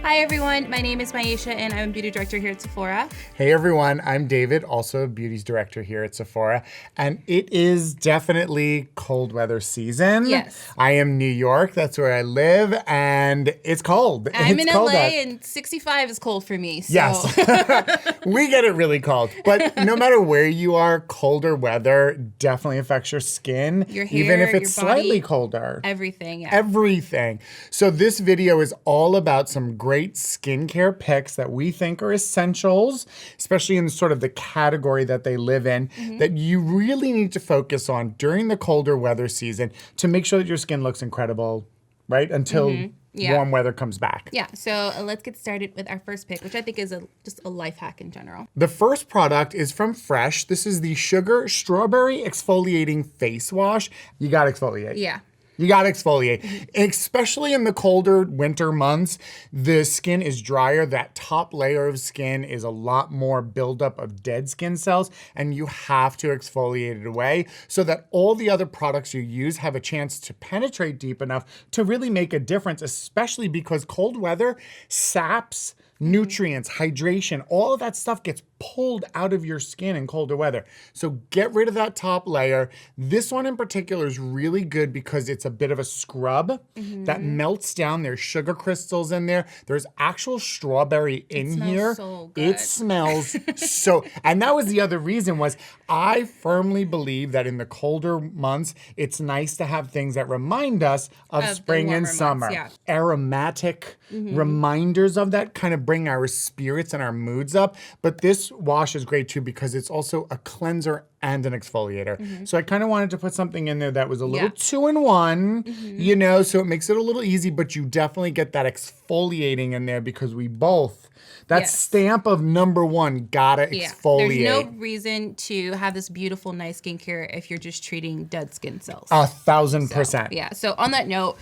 Hi everyone, my name is Myiesha and I'm a beauty director here at Sephora. Hey everyone, I'm David, also a beauty director here at Sephora, and it is definitely cold weather season. Yes. I am New York, that's where I live, and it's cold. I'm it's in cold LA out. and 65 is cold for me, so. Yes, we get it really cold, but no matter where you are, colder weather definitely affects your skin, Your hair, even if it's your body, slightly colder. Everything, yeah. Everything. So this video is all about some great skincare picks that we think are essentials, especially in sort of the category that they live in, that you really need to focus on during the colder weather season to make sure that your skin looks incredible, right? Until warm weather comes back. Yeah, so let's get started with our first pick, which I think is just a life hack in general. The first product is from Fresh. This is the Sugar Strawberry Exfoliating Face Wash. You gotta exfoliate. Yeah. You gotta exfoliate. Especially in the colder winter months, the skin is drier. That top layer of skin is a lot more buildup of dead skin cells, and you have to exfoliate it away so that all the other products you use have a chance to penetrate deep enough to really make a difference, especially because cold weather saps nutrients, hydration, all of that stuff gets pulled out of your skin in colder weather. So get rid of that top layer. This one in particular is really good because it's a bit of a scrub that melts down. There's sugar crystals in there. There's actual strawberry in here. So good. It smells so, and that was the other reason was I firmly believe that in the colder months, it's nice to have things that remind us of spring and summer. Months, Aromatic reminders of that kind of bring our spirits and our moods up. But this wash is great too because it's also a cleanser and an exfoliator. So I kind of wanted to put something in there that was a little 2-in-1, you know, so it makes it a little easy, but you definitely get that exfoliating in there because we both, that stamp of #1, gotta exfoliate. There's no reason to have this beautiful, nice skincare if you're just treating dead skin cells. 1,000%. Yeah, so on that note,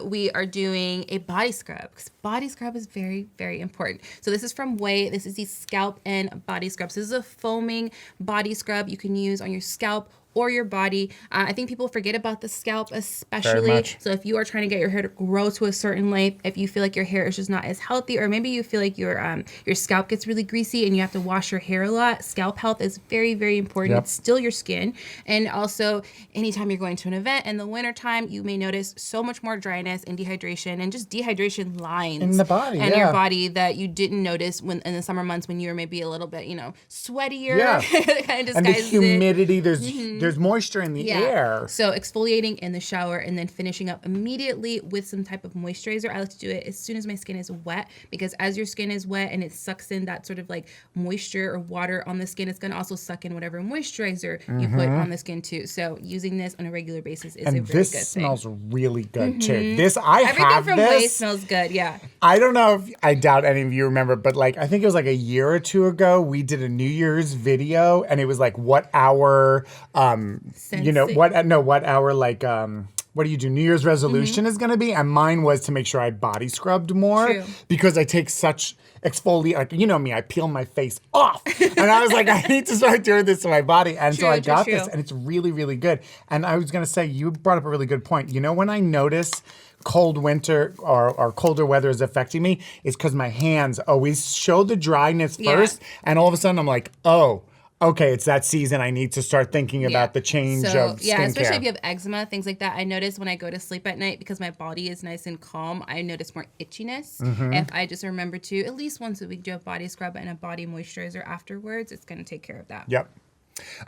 we are doing a body scrub because body scrub is very, very important. So this is from DEWY. This is the Scalp and Body Scrub. So this is a foaming body scrub you can use on your scalp or your body. I think people forget about the scalp especially. So if you are trying to get your hair to grow to a certain length, if you feel like your hair is just not as healthy, or maybe you feel like your scalp gets really greasy and you have to wash your hair a lot, scalp health is very, very important. It's still your skin. And also anytime you're going to an event in the wintertime, you may notice so much more dryness and dehydration and just dehydration lines in the body, and your body that you didn't notice when in the summer months when you were maybe a little bit, you know, sweatier. Kind of and the humidity, there's moisture in the air. So exfoliating in the shower and then finishing up immediately with some type of moisturizer. I like to do it as soon as my skin is wet because as your skin is wet and it sucks in that sort of like moisture or water on the skin, it's going to also suck in whatever moisturizer you put on the skin too. So using this on a regular basis is a very good thing. And this smells really good too. Everything from DEWY smells good, yeah. I don't know if, I doubt any of you remember, but like, I think it was like a year or two ago, we did a New Year's video and it was like what our, you know, what our like, what do you do? New Year's resolution is going to be. And mine was to make sure I body scrubbed more because I take such exfoliate, like, you know me, I peel my face off. And I was like, I need to start doing this to my body. And so I got this and it's really, really good. And I was going to say, you brought up a really good point. You know, when I notice cold winter or colder weather is affecting me, it's because my hands always show the dryness first. And all of a sudden I'm like, oh, okay, it's that season. I need to start thinking about the change of skincare. Especially if you have eczema, things like that. I notice when I go to sleep at night, because my body is nice and calm, I notice more itchiness. If I just remember to, at least once a week, do a body scrub and a body moisturizer afterwards, it's going to take care of that. Yep.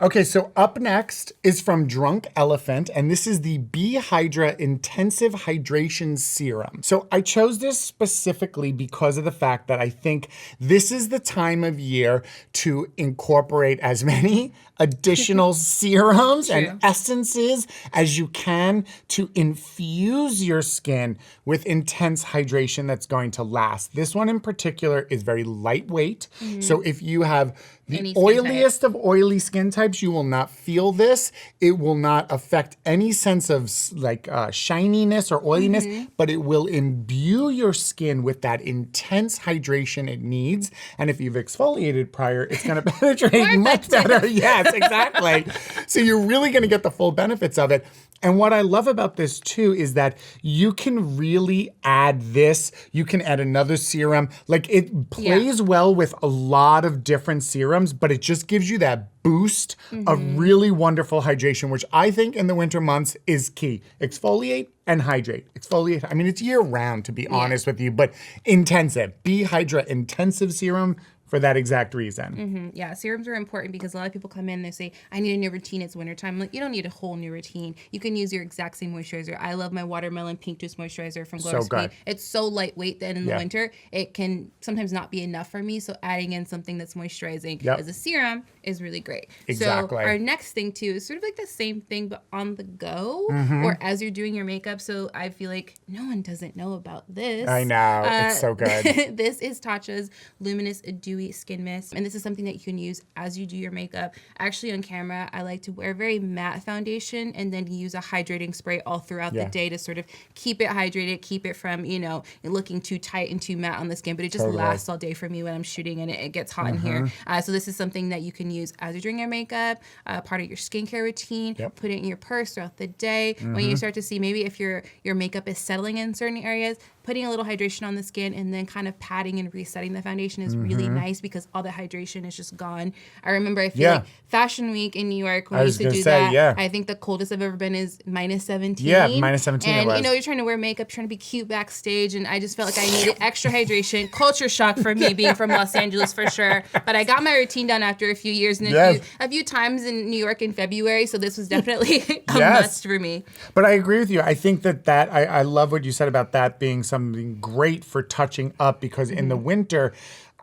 Okay, so up next is from Drunk Elephant, and this is the B-HYDRA Intensive Hydration Serum. So I chose this specifically because of the fact that I think this is the time of year to incorporate as many additional serums and essences as you can to infuse your skin with intense hydration that's going to last. This one in particular is very lightweight. So if you have the oiliest of oily skin types, you will not feel this. It will not affect any sense of like shininess or oiliness, but it will imbue your skin with that intense hydration it needs. And if you've exfoliated prior, it's going to penetrate much better. Yes, exactly. So you're really going to get the full benefits of it. And what I love about this too is that you can really add this. You can add another serum. Like it plays well with a lot of different serums, but it just gives you that boost of really wonderful hydration, which I think in the winter months is key. Exfoliate and hydrate. Exfoliate. I mean, it's year round, to be honest with you, but intensive. B-HYDRA intensive serum for that exact reason. Yeah, serums are important because a lot of people come in, they say, I need a new routine, it's wintertime. Like, you don't need a whole new routine. You can use your exact same moisturizer. I love my watermelon pink juice moisturizer from Glow Recipe. It's so lightweight that in the winter, it can sometimes not be enough for me. So adding in something that's moisturizing as a serum is really great. Exactly. So our next thing too is sort of like the same thing, but on the go or as you're doing your makeup. So I feel like no one doesn't know about this. I know, it's so good. This is Tatcha's Luminous Dewy Skin Mist, and this is something that you can use as you do your makeup. Actually, on camera, I like to wear very matte foundation and then use a hydrating spray all throughout the day to sort of keep it hydrated, keep it from, you know, looking too tight and too matte on the skin, but it just lasts all day for me when I'm shooting and it gets hot in here. So this is something that you can use as you're doing your makeup, part of your skincare routine, put it in your purse throughout the day. When you start to see maybe if your makeup is settling in certain areas, putting a little hydration on the skin and then kind of patting and resetting the foundation is really nice because all the hydration is just gone. I remember I feel like Fashion Week in New York when we used to do that. I think the coldest I've ever been is -17. Yeah, -17 and it was. you know, you're trying to wear makeup, trying to be cute backstage, and I just felt like I needed extra hydration. Culture shock for me being from Los Angeles for sure. But I got my routine done after a few years and a few times in New York in February, so this was definitely a must for me. But I agree with you. I think that I love what you said about that being something great for touching up because in the winter,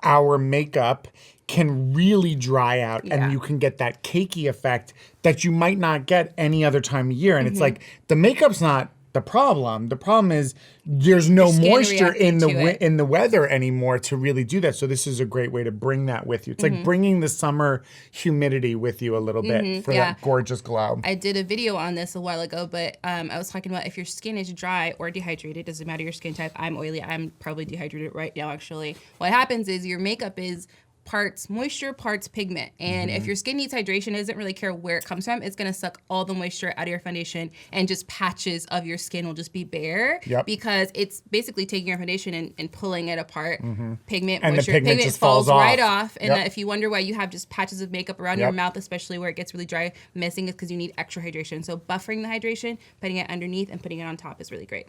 our makeup can really dry out and you can get that cakey effect that you might not get any other time of year. And it's like the makeup's not the problem. The problem is there's no moisture in the weather anymore to really do that. So this is a great way to bring that with you. It's like bringing the summer humidity with you a little bit for that gorgeous glow. I did a video on this a while ago, but I was talking about if your skin is dry or dehydrated, doesn't matter your skin type. I'm oily. I'm probably dehydrated right now, actually. What happens is your makeup is parts moisture, parts pigment. And if your skin needs hydration, it doesn't really care where it comes from. It's going to suck all the moisture out of your foundation and just patches of your skin will just be bare because it's basically taking your foundation and pulling it apart. Pigment, and moisture, the pigment just falls off. right off. And if you wonder why you have just patches of makeup around your mouth, especially where it gets really dry, missing is because you need extra hydration. So buffering the hydration, putting it underneath and putting it on top is really great.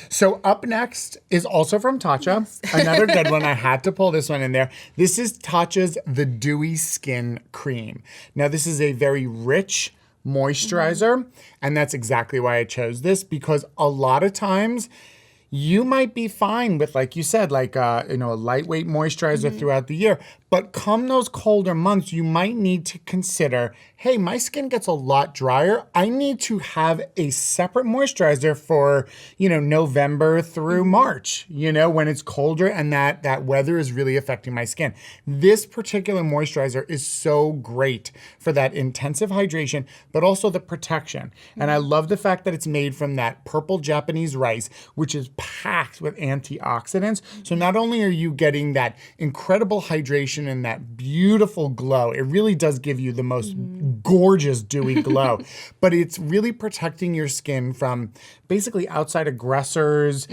So up next is also from Tatcha. Another good one. I had to pull this one in there. This is Tatcha's The Dewy Skin Cream. Now this is a very rich moisturizer, and that's exactly why I chose this because a lot of times you might be fine with, like you said, like a lightweight moisturizer throughout the year. But come those colder months, you might need to consider, hey, my skin gets a lot drier. I need to have a separate moisturizer for, November through March, when it's colder and that weather is really affecting my skin. This particular moisturizer is so great for that intensive hydration, but also the protection. And I love the fact that it's made from that purple Japanese rice, which is packed with antioxidants. So not only are you getting that incredible hydration and that beautiful glow, it really does give you the most gorgeous dewy glow, but it's really protecting your skin from basically outside aggressors,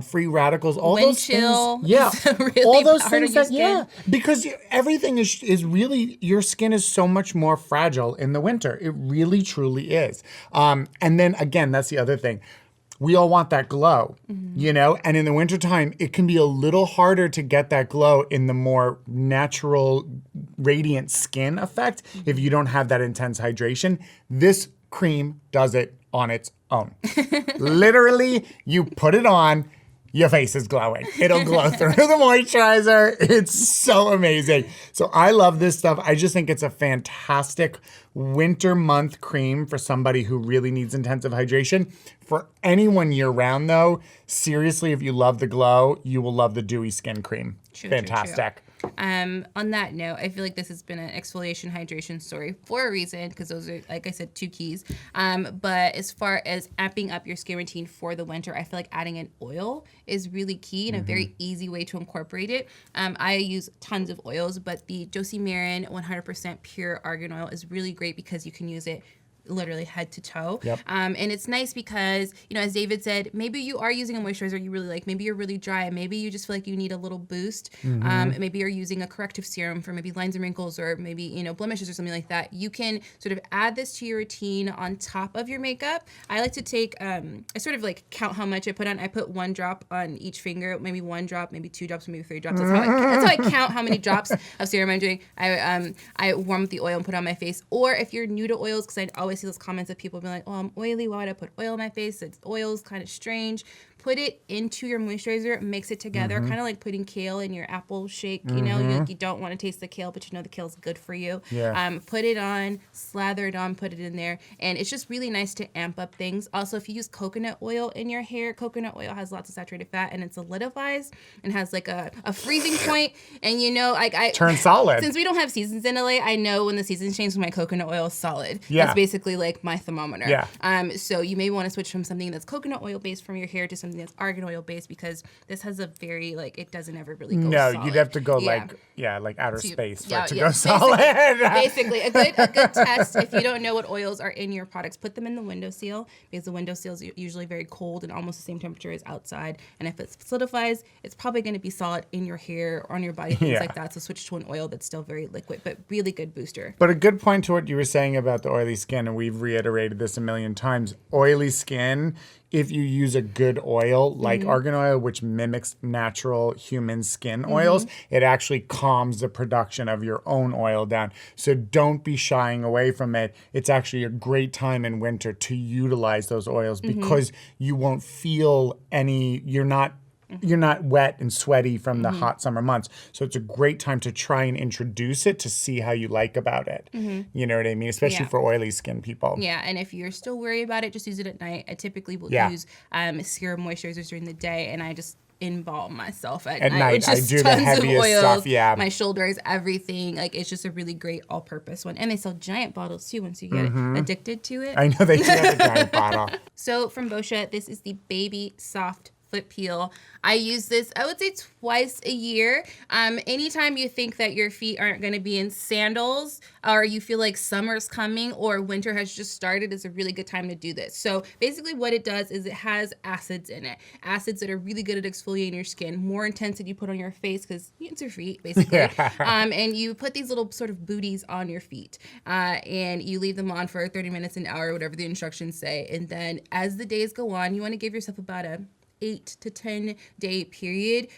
free radicals, all those things. Really all those hard things on your that, because everything is really, your skin is so much more fragile in the winter. It really, truly is. And then again, that's the other thing. We all want that glow, and in the wintertime, it can be a little harder to get that glow in the more natural, radiant skin effect if you don't have that intense hydration. This cream does it on its own. Literally, you put it on, your face is glowing. It'll glow through the moisturizer. It's so amazing. So I love this stuff. I just think it's a fantastic winter month cream for somebody who really needs intensive hydration. For anyone year round though, seriously, if you love the glow, you will love the Dewy Skin Cream. Fantastic. On that note, I feel like this has been an exfoliation hydration story for a reason, because those are, like I said, two keys. But as far as amping up your skin routine for the winter, I feel like adding an oil is really key and a very easy way to incorporate it. I use tons of oils, but the Josie Maran 100% pure argan oil is really great because you can use it literally head to toe. Yep. And it's nice because, you know, as David said, maybe you are using a moisturizer you really like. Maybe you're really dry. Maybe you just feel like you need a little boost. Maybe you're using a corrective serum for maybe lines and wrinkles or maybe, you know, blemishes or something like that. You can sort of add this to your routine on top of your makeup. I like to take, I sort of like count how much I put on. I put 1 drop on each finger, maybe 1 drop, maybe 2 drops, maybe 3 drops. That's how I count how many drops of serum I'm doing. I warm up the oil and put it on my face. Or if you're new to oils, because I always see those comments of people being like, oh, I'm oily, why would I put oil on my face? It's oil's kind of strange. Put it into your moisturizer, mix it together, kind of like putting kale in your apple shake. You know, you don't want to taste the kale, but you know the kale's good for you. Yeah. Put it on, slather it on, put it in there. And it's just really nice to amp up things. Also, if you use coconut oil in your hair, coconut oil has lots of saturated fat and it solidifies and has like a freezing point. And you know, I turn solid. Since we don't have seasons in LA, I know when the seasons change, my coconut oil is solid. Yeah. That's basically like my thermometer. Yeah. So you may want to switch from something that's coconut oil based from your hair to something that's argan oil based, because this has a very, like, it doesn't ever really go solid. You'd have to go like outer space for it to go basically, solid. Basically, a good test, if you don't know what oils are in your products, put them in the windowsill, because the windowsill is usually very cold and almost the same temperature as outside. And if it solidifies, it's probably going to be solid in your hair or on your body, things like that. So switch to an oil that's still very liquid, but really good booster. But a good point to what you were saying about the oily skin, and we've reiterated this a million times, oily skin, if you use a good oil like argan oil, which mimics natural human skin oils, it actually calms the production of your own oil down. So don't be shying away from it. It's actually a great time in winter to utilize those oils because you won't feel any, you're not wet and sweaty from the hot summer months. So it's a great time to try and introduce it to see how you like about it. You know what I mean? Especially for oily skin people. Yeah, and if you're still worried about it, just use it at night. I typically will use serum moisturizers during the day, and I just embalm myself at night. I do the heaviest stuff, my shoulders, everything. Like, it's just a really great all-purpose one. And they sell giant bottles too once you get addicted to it. I know they do have a giant bottle. So from Boscia, this is the Baby Soft Foot Peel. I use this, I would say, twice a year. Anytime you think that your feet aren't going to be in sandals, or you feel like summer's coming or winter has just started, is a really good time to do this. So basically what it does is it has acids in it. Acids that are really good at exfoliating your skin, more intense than you put on your face because it's your feet, basically. And you put these little sort of booties on your feet, and you leave them on for 30 minutes, an hour, whatever the instructions say. And then as the days go on, you want to give yourself about a 8 to 10 day period.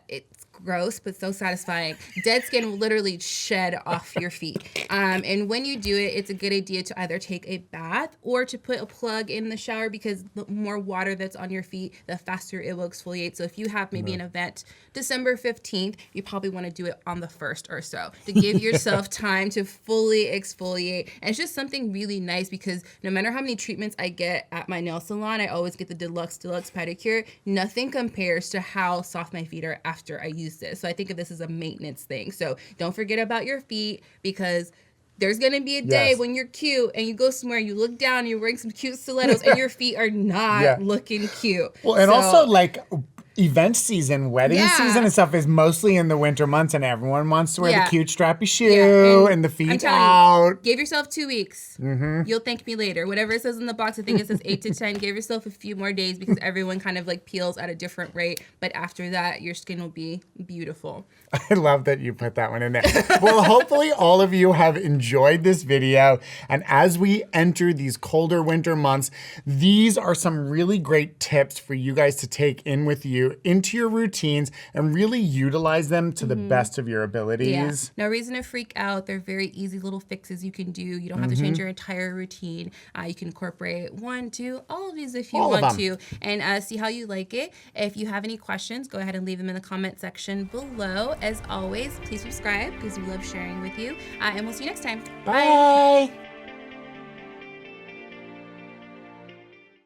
It's gross, but so satisfying. Dead skin will literally shed off your feet. And when you do it, it's a good idea to either take a bath or to put a plug in the shower, because the more water that's on your feet, the faster it will exfoliate. So if you have maybe an event December 15th, you probably want to do it on the 1st or so to give yourself time to fully exfoliate. And it's just something really nice, because no matter how many treatments I get at my nail salon, I always get the deluxe pedicure. Nothing compares to how soft my feet are after I use this. So I think of this as a maintenance thing. So don't forget about your feet, because there's going to be a day when you're cute and you go somewhere, you look down and you're wearing some cute stilettos and your feet are not looking cute. Well, and also like event season, wedding season and stuff is mostly in the winter months, and everyone wants to wear the cute strappy shoe and the feet out. Give yourself 2 weeks. You'll thank me later. Whatever it says in the box, I think it says 8 to 10. Give yourself a few more days, because everyone kind of like peels at a different rate. But after that, your skin will be beautiful. I love that you put that one in there. Well, hopefully all of you have enjoyed this video. And as we enter these colder winter months, these are some really great tips for you guys to take in with you into your routines and really utilize them to the best of your abilities. No reason to freak out. They're very easy little fixes you can do. You don't have to change your entire routine. You can incorporate 1, 2, all of these if you want to, and see how you like it. If you have any questions, go ahead and leave them in the comment section below. As always, please subscribe, because we love sharing with you. And we'll see you next time. Bye.